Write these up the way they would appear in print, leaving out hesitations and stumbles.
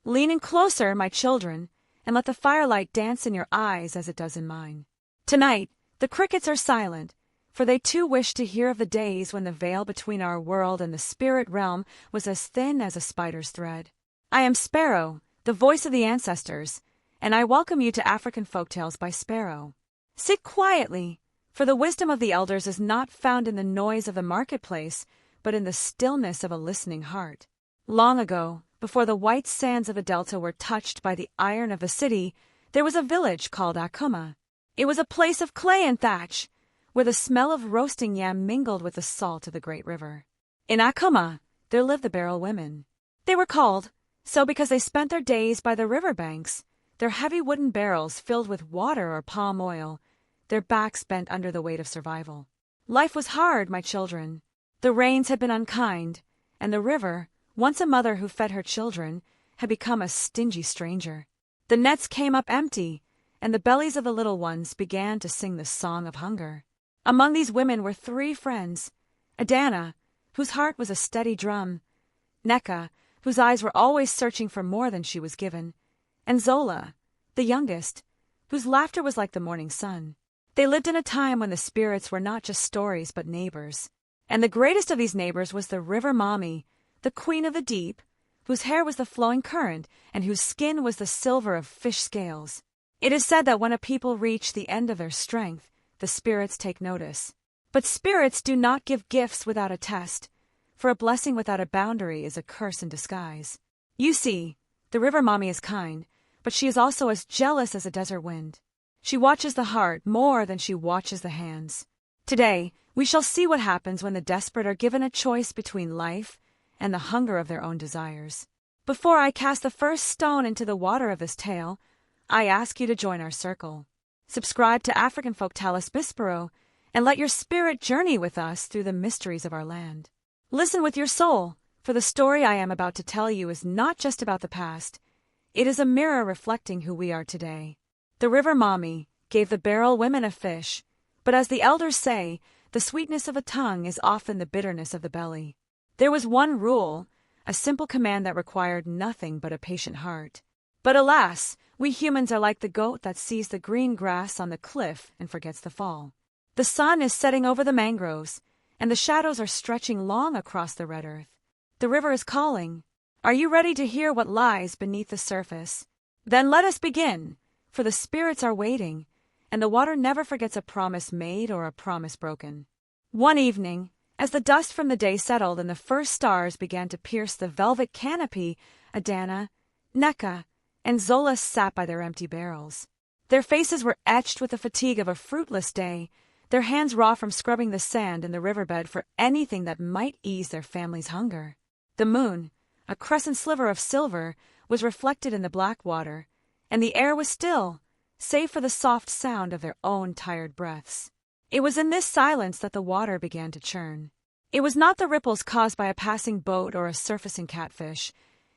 Lean in closer, my children, and let the firelight dance in your eyes as it does in mine. Tonight, the crickets are silent, for they too wish to hear of the days when the veil between our world and the spirit realm was as thin as a spider's thread. I am Sparrow, the voice of the ancestors, and I welcome you to African Folktales by Sparrow. Sit quietly, for the wisdom of the elders is not found in the noise of the marketplace, but in the stillness of a listening heart. Long ago, before the white sands of the delta were touched by the iron of the city, there was a village called Akuma. It was a place of clay and thatch, where the smell of roasting yam mingled with the salt of the great river. In Akuma, there lived the Barrel women. They were called so because they spent their days by the river banks, their heavy wooden barrels filled with water or palm oil, their backs bent under the weight of survival. Life was hard, my children. The rains had been unkind, and the river, once a mother who fed her children, had become a stingy stranger. The nets came up empty, and the bellies of the little ones began to sing the song of hunger. Among these women were 3 friends: Adana, whose heart was a steady drum; Nneka, whose eyes were always searching for more than she was given; and Zola, the youngest, whose laughter was like the morning sun. They lived in a time when the spirits were not just stories but neighbors. And the greatest of these neighbors was the River Mami, the queen of the deep, whose hair was the flowing current and whose skin was the silver of fish scales. It is said that when a people reach the end of their strength, the spirits take notice. But spirits do not give gifts without a test, for a blessing without a boundary is a curse in disguise. You see, the River Mami is kind, but she is also as jealous as a desert wind. She watches the heart more than she watches the hands. Today, we shall see what happens when the desperate are given a choice between life and the hunger of their own desires. Before I cast the first stone into the water of this tale, I ask you to join our circle. Subscribe to African Folktales by Sparrow, and let your spirit journey with us through the mysteries of our land. Listen with your soul, for the story I am about to tell you is not just about the past. It is a mirror reflecting who we are today. The River Mami gave the Barrel women a fish, but as the elders say, the sweetness of a tongue is often the bitterness of the belly. There was one rule, a simple command that required nothing but a patient heart. But alas, we humans are like the goat that sees the green grass on the cliff and forgets the fall. The sun is setting over the mangroves, and the shadows are stretching long across the red earth. The river is calling. Are you ready to hear what lies beneath the surface? Then let us begin, for the spirits are waiting, and the water never forgets a promise made or a promise broken. One evening, as the dust from the day settled and the first stars began to pierce the velvet canopy, Adana, Nneka, and Zola sat by their empty barrels. Their faces were etched with the fatigue of a fruitless day, their hands raw from scrubbing the sand in the riverbed for anything that might ease their family's hunger. The moon, a crescent sliver of silver, was reflected in the black water, and the air was still, save for the soft sound of their own tired breaths. It was in this silence that the water began to churn. It was not the ripples caused by a passing boat or a surfacing catfish.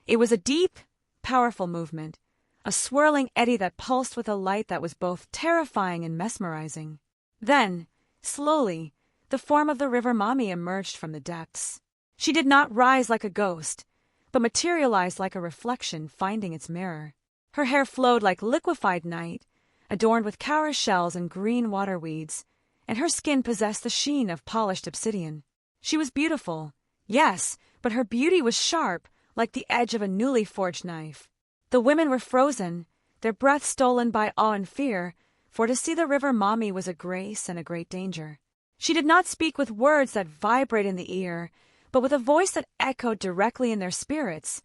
It was a deep, powerful movement, a swirling eddy that pulsed with a light that was both terrifying and mesmerizing. Then, slowly, the form of the River Mami emerged from the depths. She did not rise like a ghost, but materialized like a reflection finding its mirror. Her hair flowed like liquefied night, adorned with cowrie shells and green water weeds, and her skin possessed the sheen of polished obsidian. She was beautiful, yes, but her beauty was sharp, like the edge of a newly forged knife. The women were frozen, their breath stolen by awe and fear, for to see the River Mami was a grace and a great danger. She did not speak with words that vibrate in the ear, but with a voice that echoed directly in their spirits,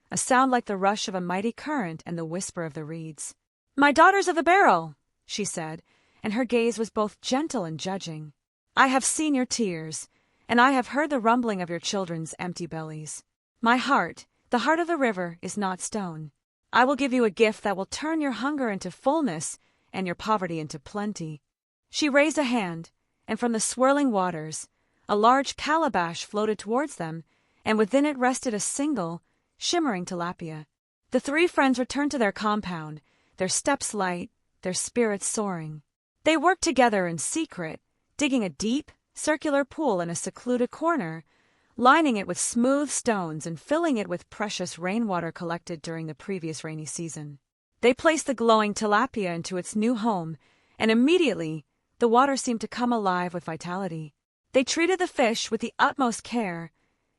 a sound like the rush of a mighty current and the whisper of the reeds. "My daughters of the Barrel," she said, and her gaze was both gentle and judging. "I have seen your tears, and I have heard the rumbling of your children's empty bellies. My heart, the heart of the river, is not stone. I will give you a gift that will turn your hunger into fullness and your poverty into plenty." She raised a hand, and from the swirling waters, a large calabash floated towards them, and within it rested a single, shimmering tilapia. The 3 friends returned to their compound, their steps light, their spirits soaring. They worked together in secret, digging a deep, circular pool in a secluded corner, lining it with smooth stones and filling it with precious rainwater collected during the previous rainy season. They placed the glowing tilapia into its new home, and immediately the water seemed to come alive with vitality. They treated the fish with the utmost care,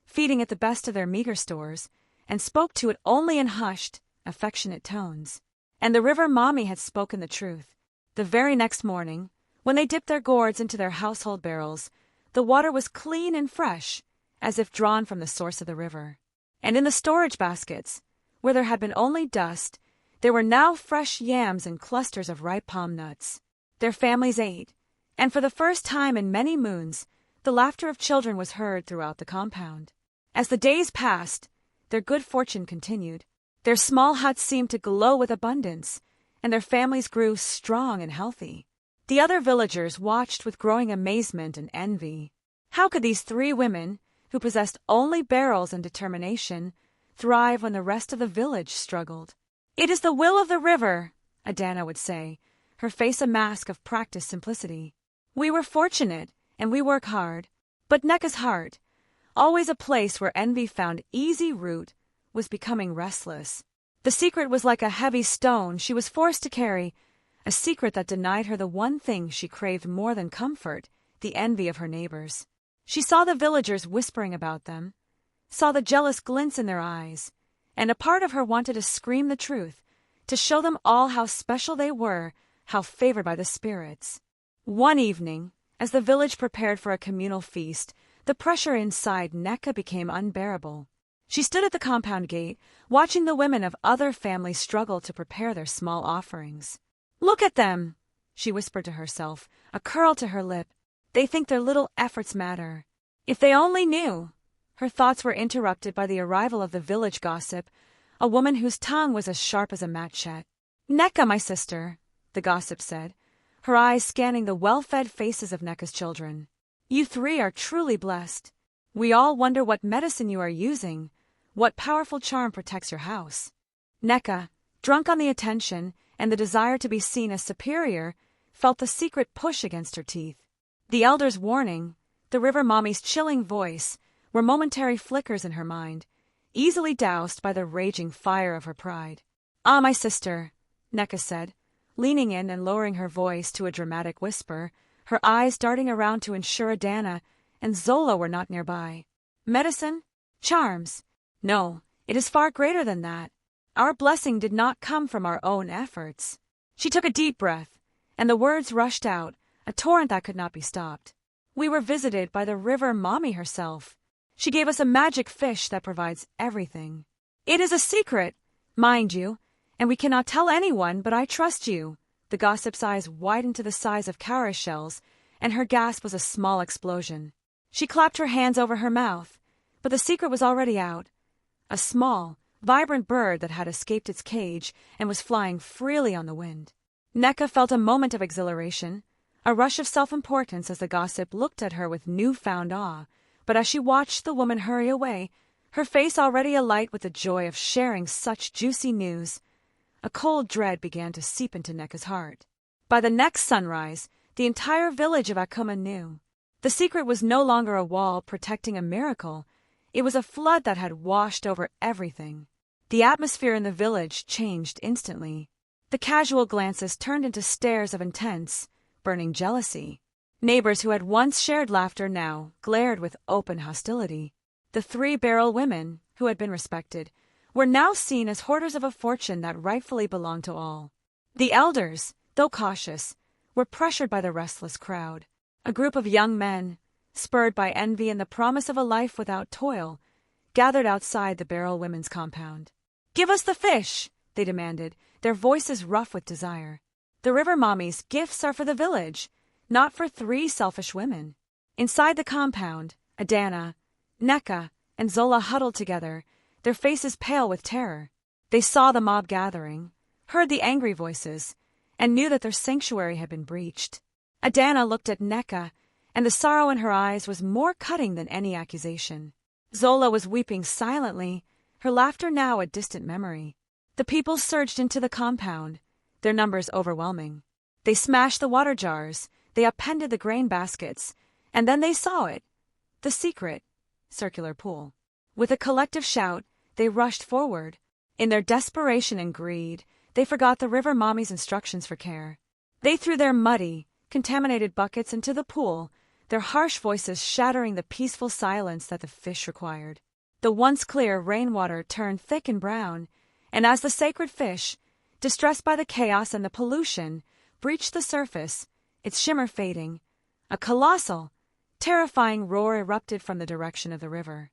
feeding it the best of their meager stores, and spoke to it only in hushed, affectionate tones. And the River Mami had spoken the truth. The very next morning, when they dipped their gourds into their household barrels, the water was clean and fresh, as if drawn from the source of the river. And in the storage baskets, where there had been only dust, there were now fresh yams and clusters of ripe palm nuts. Their families ate, and for the first time in many moons, the laughter of children was heard throughout the compound. As the days passed, their good fortune continued. Their small huts seemed to glow with abundance, and their families grew strong and healthy. The other villagers watched with growing amazement and envy. How could these three women, who possessed only barrels and determination, thrive when the rest of the village struggled? "It is the will of the river," Adana would say, her face a mask of practiced simplicity. "We were fortunate, and we work hard." But Nneka's heart, always a place where envy found easy root, was becoming restless. The secret was like a heavy stone she was forced to carry, a secret that denied her the one thing she craved more than comfort, the envy of her neighbors. She saw the villagers whispering about them, saw the jealous glints in their eyes, and a part of her wanted to scream the truth, to show them all how special they were, how favored by the spirits. One evening, as the village prepared for a communal feast, the pressure inside Nneka became unbearable. She stood at the compound gate, watching the women of other families struggle to prepare their small offerings. "Look at them," she whispered to herself, a curl to her lip. "They think their little efforts matter. If they only knew." Her thoughts were interrupted by the arrival of the village gossip, a woman whose tongue was as sharp as a machete. "Nneka, my sister," the gossip said, her eyes scanning the well-fed faces of Nneka's children. "You three are truly blessed. We all wonder what medicine you are using, what powerful charm protects your house." Nneka, drunk on the attention and the desire to be seen as superior, felt the secret push against her teeth. The elder's warning, the River Mami's chilling voice, were momentary flickers in her mind, easily doused by the raging fire of her pride. "Ah, my sister," Nneka said, leaning in and lowering her voice to a dramatic whisper, her eyes darting around to ensure Adana and Zola were not nearby. "Medicine? Charms? No, it is far greater than that. Our blessing did not come from our own efforts." She took a deep breath, and the words rushed out, a torrent that could not be stopped. "We were visited by the River Mami herself. She gave us a magic fish that provides everything. It is a secret, mind you, and we cannot tell anyone, but I trust you." The gossip's eyes widened to the size of cowrie shells, and her gasp was a small explosion. She clapped her hands over her mouth, but the secret was already out. A small, vibrant bird that had escaped its cage and was flying freely on the wind. Nneka felt a moment of exhilaration, a rush of self-importance as the gossip looked at her with newfound awe, but as she watched the woman hurry away, her face already alight with the joy of sharing such juicy news, a cold dread began to seep into Nneka's heart. By the next sunrise, the entire village of Akuma knew. The secret was no longer a wall protecting a miracle. It was a flood that had washed over everything. The atmosphere in the village changed instantly. The casual glances turned into stares of intense, burning jealousy. Neighbors who had once shared laughter now glared with open hostility. The three-barrel women, who had been respected, were now seen as hoarders of a fortune that rightfully belonged to all. The elders, though cautious, were pressured by the restless crowd. A group of young men, spurred by envy and the promise of a life without toil, gathered outside the barrel women's compound. "Give us the fish," they demanded, their voices rough with desire. "The River Mami's gifts are for the village, not for three selfish women." Inside the compound, Adana, Nneka, and Zola huddled together, their faces pale with terror. They saw the mob gathering, heard the angry voices, and knew that their sanctuary had been breached. Adana looked at Nneka, and the sorrow in her eyes was more cutting than any accusation. Zola was weeping silently, her laughter now a distant memory. The people surged into the compound, their numbers overwhelming. They smashed the water jars, they upended the grain baskets, and then they saw it. The secret, circular pool. With a collective shout, they rushed forward. In their desperation and greed, they forgot the River Mami's instructions for care. They threw their muddy, contaminated buckets into the pool, their harsh voices shattering the peaceful silence that the fish required. The once clear rainwater turned thick and brown, and as the sacred fish, distressed by the chaos and the pollution, breached the surface, its shimmer fading, a colossal, terrifying roar erupted from the direction of the river.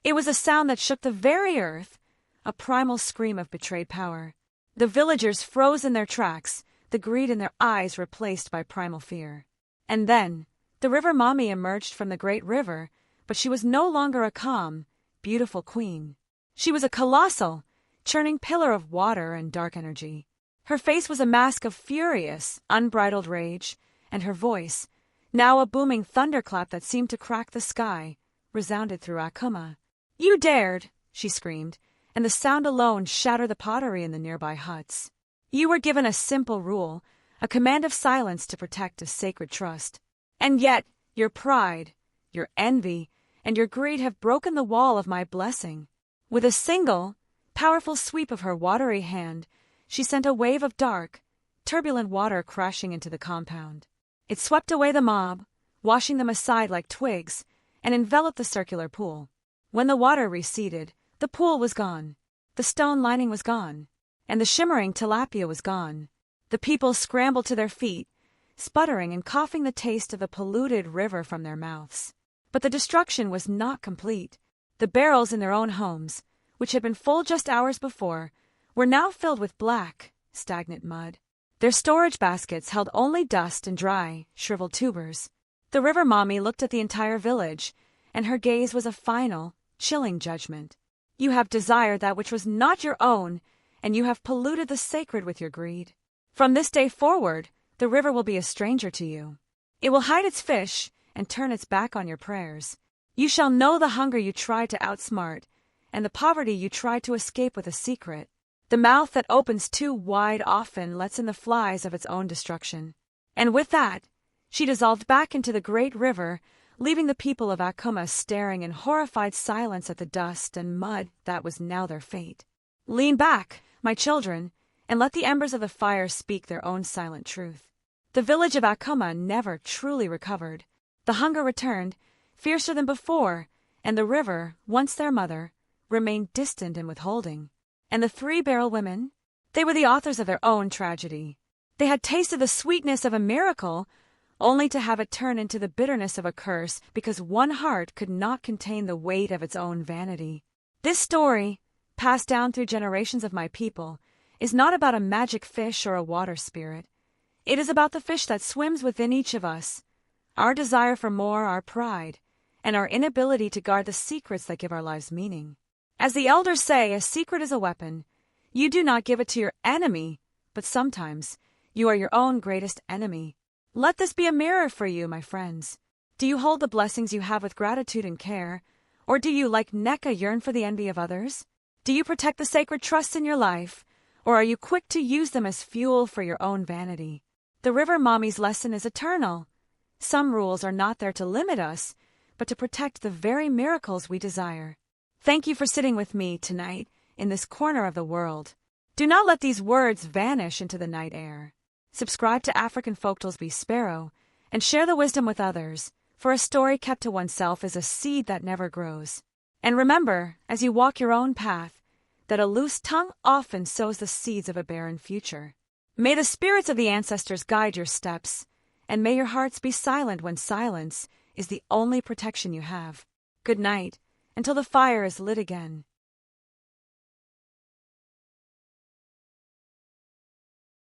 It was a sound that shook the very earth, a primal scream of betrayed power. The villagers froze in their tracks, the greed in their eyes replaced by primal fear. And then, the River Mami emerged from the great river, but she was no longer a calm, beautiful queen. She was a colossal, churning pillar of water and dark energy. Her face was a mask of furious, unbridled rage, and her voice, now a booming thunderclap that seemed to crack the sky, resounded through Akuma. "You dared!" she screamed, and the sound alone shattered the pottery in the nearby huts. "You were given a simple rule, a command of silence to protect a sacred trust. And yet, your pride, your envy, and your greed have broken the wall of my blessing." With a single, powerful sweep of her watery hand, she sent a wave of dark, turbulent water crashing into the compound. It swept away the mob, washing them aside like twigs, and enveloped the circular pool. When the water receded, the pool was gone, the stone lining was gone, and the shimmering tilapia was gone. The people scrambled to their feet, sputtering and coughing the taste of the polluted river from their mouths. But the destruction was not complete. The barrels in their own homes, which had been full just hours before, were now filled with black, stagnant mud. Their storage baskets held only dust and dry, shriveled tubers. The River Mami looked at the entire village, and her gaze was a final, chilling judgment. "You have desired that which was not your own, and you have polluted the sacred with your greed. From this day forward, the river will be a stranger to you. It will hide its fish and turn its back on your prayers. You shall know the hunger you tried to outsmart, and the poverty you tried to escape with a secret. The mouth that opens too wide often lets in the flies of its own destruction." And with that, she dissolved back into the great river, leaving the people of Akuma staring in horrified silence at the dust and mud that was now their fate. Lean back, my children, and let the embers of the fire speak their own silent truth. The village of Akuma never truly recovered. The hunger returned, fiercer than before, and the river, once their mother, remained distant and withholding. And the 3-barrel women? They were the authors of their own tragedy. They had tasted the sweetness of a miracle, only to have it turn into the bitterness of a curse because one heart could not contain the weight of its own vanity. This story, passed down through generations of my people, is not about a magic fish or a water spirit. It is about the fish that swims within each of us, our desire for more, our pride, and our inability to guard the secrets that give our lives meaning. As the elders say, a secret is a weapon. You do not give it to your enemy, but sometimes you are your own greatest enemy. Let this be a mirror for you, my friends. Do you hold the blessings you have with gratitude and care, or do you, like Nneka, yearn for the envy of others? Do you protect the sacred trusts in your life, or are you quick to use them as fuel for your own vanity? The River Mami's lesson is eternal. Some rules are not there to limit us, but to protect the very miracles we desire. Thank you for sitting with me tonight in this corner of the world. Do not let these words vanish into the night air. Subscribe to African Folktales Be Sparrow and share the wisdom with others, for a story kept to oneself is a seed that never grows. And remember, as you walk your own path, that a loose tongue often sows the seeds of a barren future. May the spirits of the ancestors guide your steps, and may your hearts be silent when silence is the only protection you have. Good night, until the fire is lit again.